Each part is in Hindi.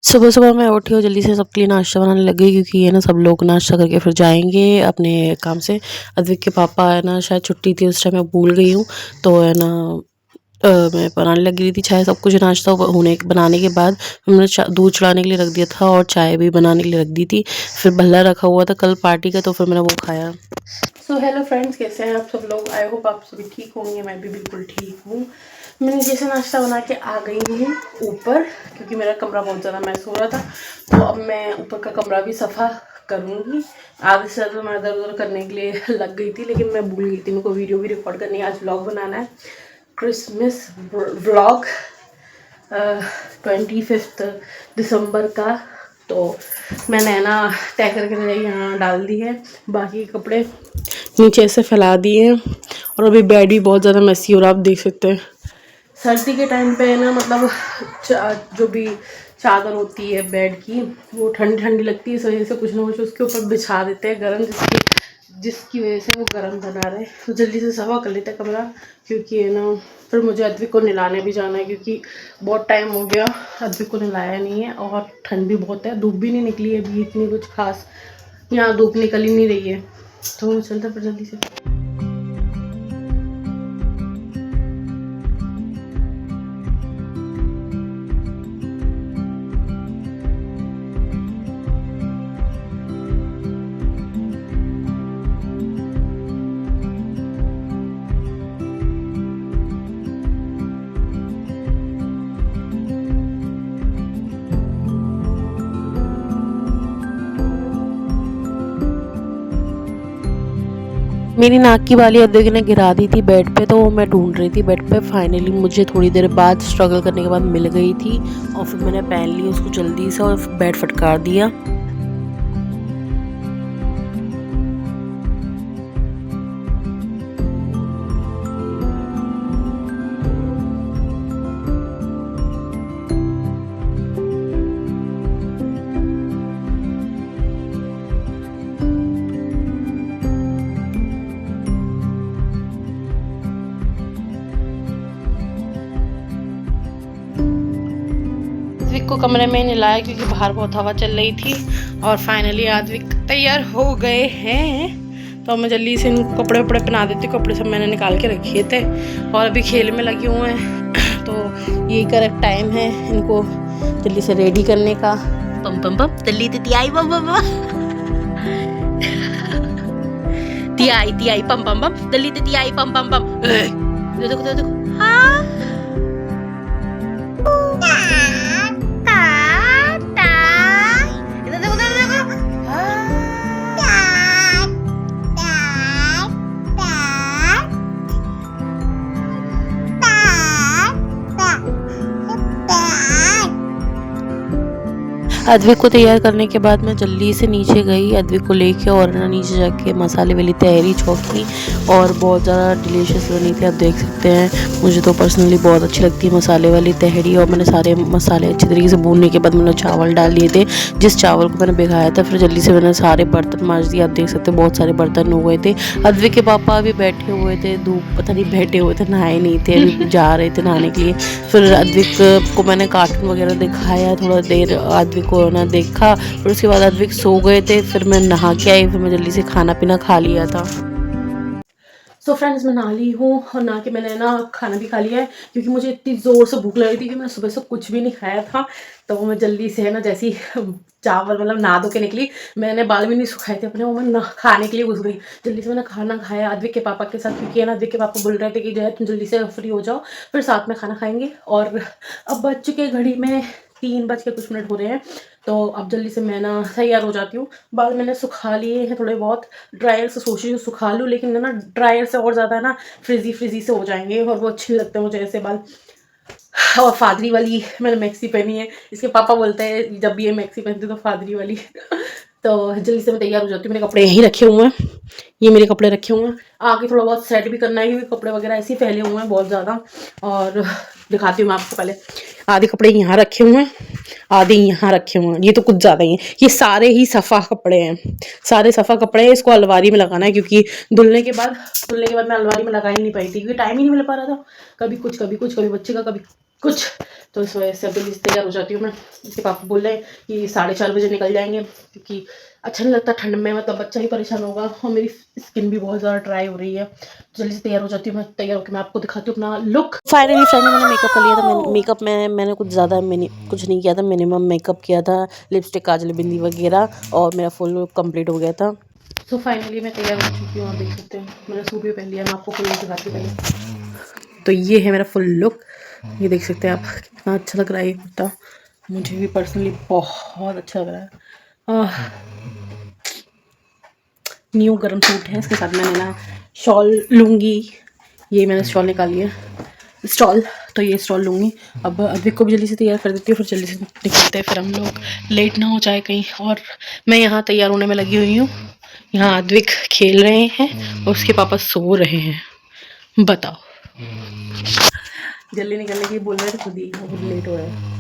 सुबह सुबह मैं उठी और जल्दी से सबके लिए नाश्ता बनाने लग गई, क्योंकि ये ना सब लोग नाश्ता करके फिर जाएंगे अपने काम से। अद्विक के पापा है ना, शायद छुट्टी थी उस टाइम, मैं भूल गई हूँ। तो है ना मैं बनाने लग गई थी चाय, सब कुछ नाश्ता बनाने के बाद हमने दूध चढ़ाने के लिए रख दिया था और चाय भी बनाने के लिए रख दी थी। फिर भल्ला रखा हुआ था कल पार्टी का, तो फिर मैंने वो खाया। सो हेलो फ्रेंड्स, कैसे हैं आप सब लोग? आई होप आप सभी ठीक होंगे। मैं भी बिल्कुल ठीक हूँ। मैंने जैसे नाश्ता बना के आ गई हूँ ऊपर, क्योंकि मेरा कमरा बहुत ज़्यादा मैस हो रहा था। तो अब मैं ऊपर का कमरा भी सफ़ा करूँगी। आधे से ज़्यादा मैं इधर उधर करने के लिए लग गई थी, लेकिन मैं भूल गई थी। मेरे को वीडियो भी रिकॉर्ड करनी है, आज व्लॉग बनाना है, क्रिसमस व्लॉग 25 दिसंबर का। तो मैंने ना तय करके यहाँ डाल दी है, बाकी कपड़े नीचे से फैला दिए हैं। और अभी बेड भी बहुत ज़्यादा मैसी हो रहा है, आप देख सकते हैं। सर्दी के टाइम पे ना, मतलब जो भी चादर होती है बेड की, वो ठंडी ठंडी लगती है, इस वजह से कुछ ना कुछ उसके ऊपर बिछा देते हैं गर्म, जिसकी वजह से वो गर्म बना रहे। तो जल्दी से सफा कर लेते हैं कमरा, क्योंकि है ना फिर मुझे अद्विक को नहलाने भी जाना है, क्योंकि बहुत टाइम हो गया अद्विक को नहलाया नहीं है। और ठंड भी बहुत है, धूप भी नहीं निकली है अभी इतनी कुछ खास, यहाँ धूप निकल ही नहीं रही है। तो चलता फिर जल्दी से। मेरी नाक की बाली अद्विक ने गिरा दी थी बेड पे, तो वो मैं ढूंढ रही थी बेड पे। फाइनली मुझे थोड़ी देर बाद स्ट्रगल करने के बाद मिल गई थी, और फिर मैंने पहन ली उसको जल्दी से और बेड फटकार दिया। आद्विक को कमरे में नहलाया, क्योंकि बाहर बहुत हवा चल रही थी। और फाइनली आद्विक तैयार हो गए हैं। तो मैं जल्दी से इनको कपड़े वपड़े पहना देती हूँ। कपड़े सब मैंने निकाल के रखे थे और अभी खेल में लगे हुए हैं। तो यही करेक्ट टाइम है इनको जल्दी से रेडी करने का। पम पम पम जल्दी तियाई बम बम तियाई पम पम पम जल्दी तियाई पम पम पम। देखो देखो देखो, हाँ अद्विक को तैयार करने के बाद मैं जल्दी से नीचे गई अद्विक को लेके, और ना नीचे जाके मसाले वाली तहरी छौंकी, और बहुत ज़्यादा डिलीशियस बनी थी। आप देख सकते हैं, मुझे तो पर्सनली बहुत अच्छी लगती है मसाले वाली तहरी। और मैंने सारे मसाले अच्छी तरीके से भूनने के बाद मैंने चावल डाल दिए थे, जिस चावल को मैंने भिगाया था। फिर जल्दी से मैंने सारे बर्तन मांज दिए। आप देख सकते हैं बहुत सारे बर्तन हुए थे। अद्विक के पापा अभी बैठे हुए थे, धूप पता नहीं बैठे हुए थे, नहाए नहीं थे, अभी जा रहे थे नहाने के लिए। फिर अद्विक को मैंने कार्टून वगैरह दिखाया, थोड़ा देर अद्विक को ना देखा। फिर उसके बाद अद्विक सो गए थे। फिर मैं नहा के आई, फिर मैं जल्दी से खाना पीना खा लिया था। सो फ्रेंड्स, मैं नहा ली हूँ और नहा के मैंने ना खाना भी खा लिया है, क्योंकि मुझे इतनी ज़ोर से भूख लग रही थी कि मैं सुबह से कुछ भी नहीं खाया था। तो मैं जल्दी से है ना, जैसी चावल मतलब नहा धो के निकली, मैंने बाल भी नहीं सुखाए थे अपने, वो मैं खाने के लिए घुस गई। जल्दी से मैंने खाना खाया अद्विक के पापा के साथ, क्योंकि है ना अद्विक के पापा बोल रहे थे कि जो है तुम जल्दी से फ्री हो जाओ, फिर साथ में खाना खाएंगे। और अब बज चुके घड़ी में 3 बज के कुछ मिनट हो रहे हैं। तो अब जल्दी से मैं ना तैयार हो जाती हूँ। बाल मैंने सुखा लिए हैं थोड़े बहुत, ड्रायर से सोच रही हूँ सुखा लूँ, लेकिन ना ड्रायर से और ज़्यादा ना फ्रिजी से हो जाएंगे, और वो अच्छे लगते हैं मुझे ऐसे बाल। और फादरी वाली मैंने मैक्सी पहनी है, इसके पापा बोलते हैं जब भी ये मैक्सी पहनती तो फादरी वाली। तो जल्दी से मैं तैयार हो जाती हूँ। मेरे कपड़े यहीं रखे हुए हैं, ये मेरे कपड़े रखे हुए हैं। आगे थोड़ा बहुत सेट भी करना है, क्योंकि कपड़े वगैरह ऐसे ही फैले हुए हैं बहुत ज़्यादा। और दिखाती हूँ मैं आपको। पहले आधे कपड़े यहाँ रखे हुए हैं, आधे यहाँ रखे हुए हैं। ये तो कुछ ज़्यादा ही है, ये सारे ही सफ़ा कपड़े हैं, सारे सफ़ा कपड़े हैं। इसको अलमारी में लगाना है, क्योंकि धुलने के बाद मैं अलमारी में लगा ही नहीं पाई थी, क्योंकि टाइम ही नहीं मिल पा रहा था। कभी कुछ कभी बच्चे का, कभी कुछ। तो इस वजह से अब जल्दी से तैयार हो जाती हूँ मैं। इसके पापा बोल रहे हैं कि 4:30 बजे निकल जाएंगे, क्योंकि अच्छा नहीं लगता ठंड में, मतलब बच्चा ही परेशान होगा और मेरी स्किन भी बहुत ज़्यादा ड्राई हो रही है। तो जल्दी से तैयार हो जाती हूँ मैं। तैयार होकर मैं आपको दिखाती हूँ अपना लुक। फाइनली फ्रेंड, मैंने मेकअप कर लिया था। मेकअप में मैंने कुछ ज़्यादा कुछ नहीं किया था, मिनिमम मेकअप किया था, लिपस्टिक, काजल, बिंदी वगैरह, और मेरा फुल लुक कम्प्लीट हो गया था। तो फाइनली मैं तैयार हो चुकी हूँ। आप देख सकते हैं मैंने सूट भी पहन लिया। मैं आपको फुल लुक दिखाती हूँ पहले। तो ये है मेरा फुल लुक, ये देख सकते हैं आप, कितना अच्छा लग रहा है ये कुर्ता। मुझे भी पर्सनली बहुत अच्छा लग रहा है। न्यू गरम सूट है, इसके साथ मैंने ना शॉल लूँगी। ये मैंने स्टॉल निकाली है, स्टॉल, तो ये स्टॉल लूँगी। अब अद्विक को भी जल्दी से तैयार कर देती हूँ, फिर जल्दी से निकलते हैं, फिर हम लोग लेट ना हो जाए कहीं। और मैं यहाँ तैयार होने में लगी हुई हूँ। यहाँ अद्विक खेल रहे हैं और उसके पापा सो रहे हैं। बताओ, जल्दी निकलने की बोल रहे थे, खुद ही लेट हो रहा है।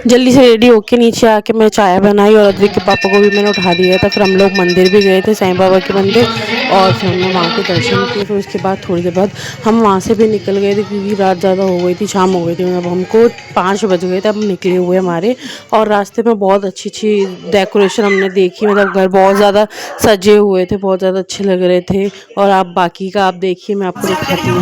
जल्दी से रेडी होके नीचे आके मैं चाय बनाई और अद्विक के पापा को भी मैंने उठा दिया था। फिर हम लोग मंदिर भी गए थे, साईं बाबा के मंदिर, और फिर हमने वहाँ के दर्शन किए। फिर उसके बाद थोड़ी देर बाद हम वहाँ से भी निकल गए थे, क्योंकि रात ज़्यादा हो गई थी, शाम हो गई थी। मतलब हमको 5 बज गए थे अब निकले हुए हमारे। और रास्ते में बहुत अच्छी अच्छी डेकोरेशन हमने देखी, मतलब घर बहुत ज़्यादा सजे हुए थे, बहुत ज़्यादा अच्छे लग रहे थे। और आप बाकी का आप देखिए, मैं आपको दिखाती हूँ।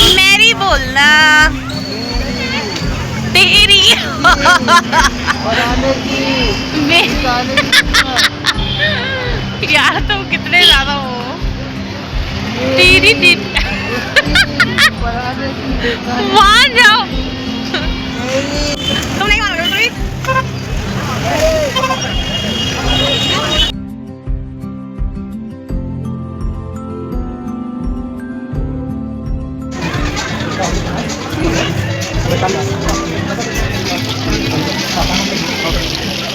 मेरी बोलना तेरी यार तुम कितने ज्यादा हो। तेरी मान जाओ, तुम नहीं मानोगे।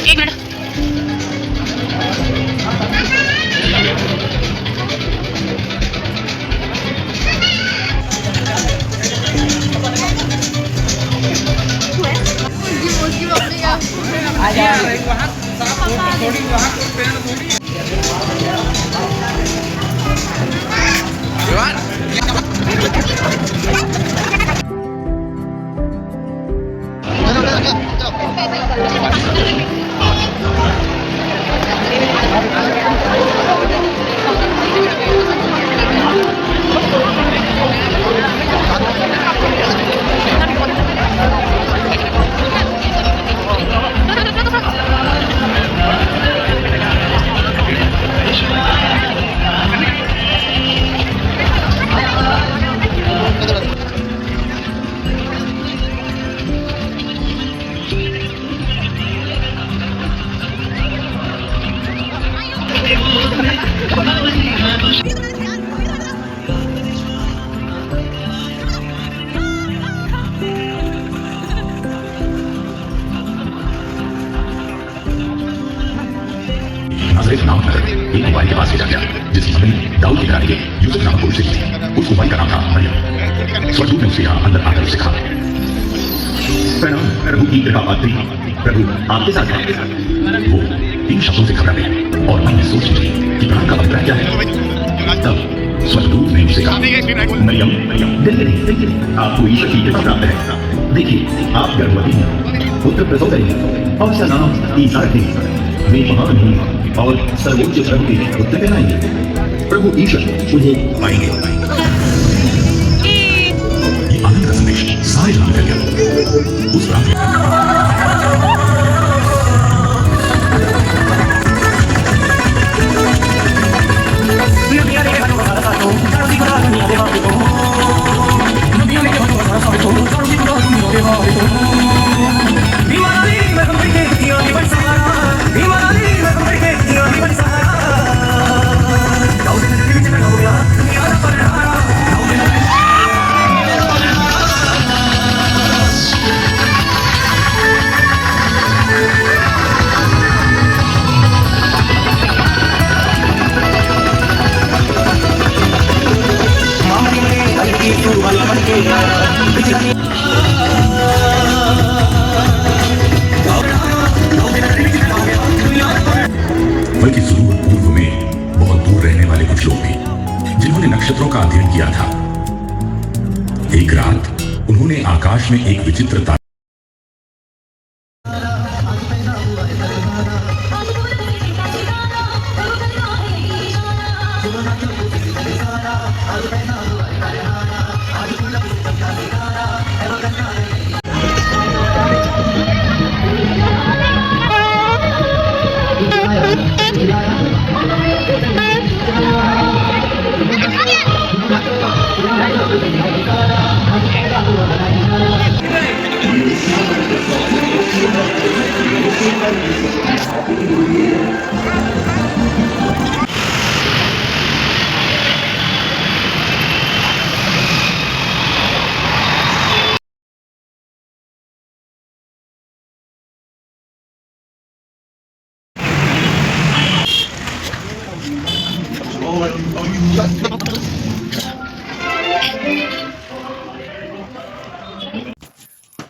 एक मिनट, नासरेत नाम का एक मोबाइल के पास भेजा गया, जिसकी मम्मी दाऊद के घराने के यूसुफ नाम पुरुष से थी। उस मोबाइल का नाम था मरियम। स्वर्गदूत ने उसे यहाँ अंदर आकर उसे कहा, प्रणाम प्रभु की कृपा पात्री, प्रभु आपके साथ है। वो 3 शब्दों से घबरा गई और मन में सोच ली कि प्राण का अभिप्राय क्या है। तब स्वर्गदूत ने उसे कहा, मरियम दिल आपको ईश्वर की कृपा प्राप्त है। देखिए आप गर्भवती हैं, पुत्र प्रसव करेंगे और उसका नाम ईसा रखेंगे। वे महान होंगे और सर्वोच्च प्रभु के पुत्र कहलाएंगे। प्रभु ईश्वर उन्हें पाएंगे। ये आनंद का संदेश सारे जहां फैल गया। उस रात बल्कि जरूर पूर्व में बहुत दूर रहने वाले कुछ लोग भी, जिन्होंने नक्षत्रों का अध्ययन किया था। एक रात उन्होंने आकाश में एक विचित्र तारा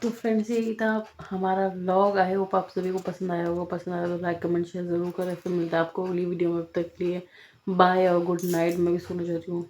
तो फ्रेंड्स यही था हमारा व्लॉग। आई होप आप सभी को पसंद आया होगा। पसंद आया तो लाइक कमेंट शेयर ज़रूर करें। फिर मिलता है आपको अगली वीडियो में। अब तक के लिए बाय और गुड नाइट। मैं भी सोना चाहती हूँ।